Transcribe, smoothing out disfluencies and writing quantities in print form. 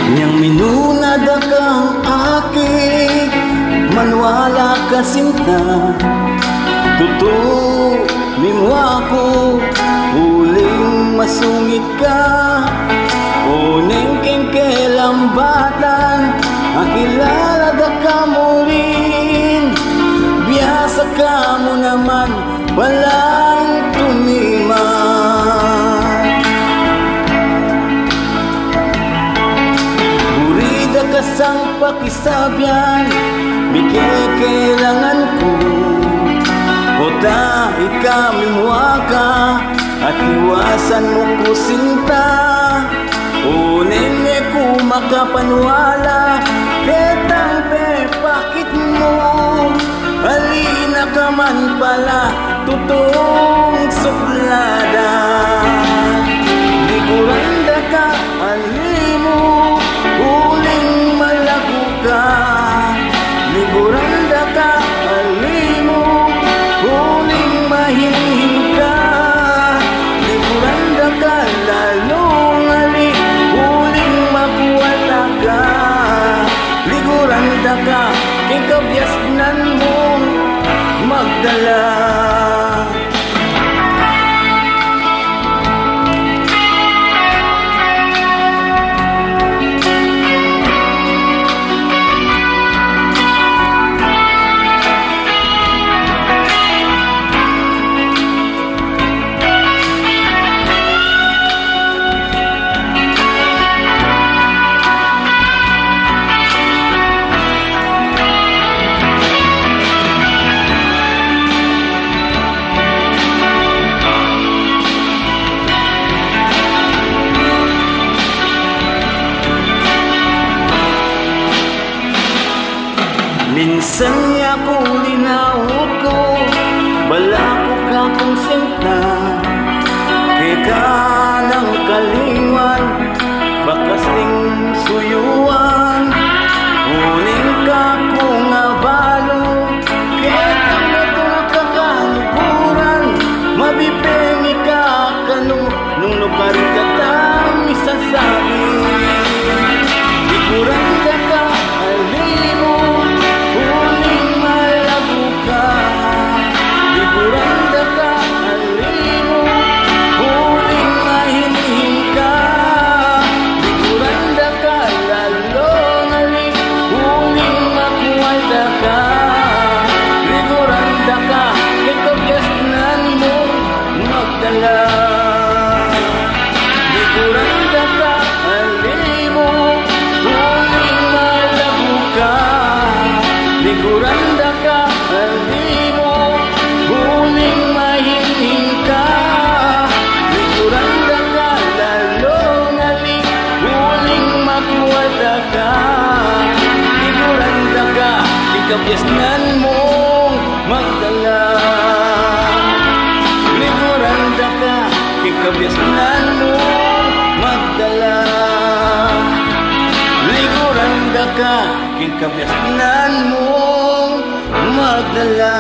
Yang minunad kang akik, manwala ka sinta. Totoo, mimo ako, huling masungit ka. Uning kengkelambatan, akilala da ka mo rin. Biyasa ka mo naman, walang tumiman. Burida ka sang pakisabyan, mikikailangan ko. Ota, ikamimuha ka, at iwasan mo ko sinta. Uning ko makapanwala, ketang bakit mo? Halina ka man pala, totoong suplada. Liguranda ka, alimo, huling malago ka. Liguranda ka, alimo, huling mahiling ka. Liguranda ka, lalong ali, huling mabuwata ka. Liguranda ka, kikabyasnan mo magdala. Minsan niya ko linawot ko, bala ko ka kong sinta. Kaya ng kalingan, bakas ning suyuan. Uning ka kong abalo, kaya kang nakakaluburan. Mabipengi ka kanu, nung nukari ka tam isasabi. Liguranda ka, alimo, huling malago ka. Liguranda ka, alimo, huling mahiling ka. Liguranda ka, lalong ali, huling makuwalda ka. Liguranda ka, kikabyasnan mo magdala. Liguranda ka, alimo, huling malago ka. Liguranda ka, alimo, huling mahiling ka. Liguranda ka, lalong ali, huling makuwalda ka. Liguranda ka, ikabyasnan mong magdala. Liguranda ka, ikabyasnan mong magdala. Liguranda ka, kikabyasnan mong magdala.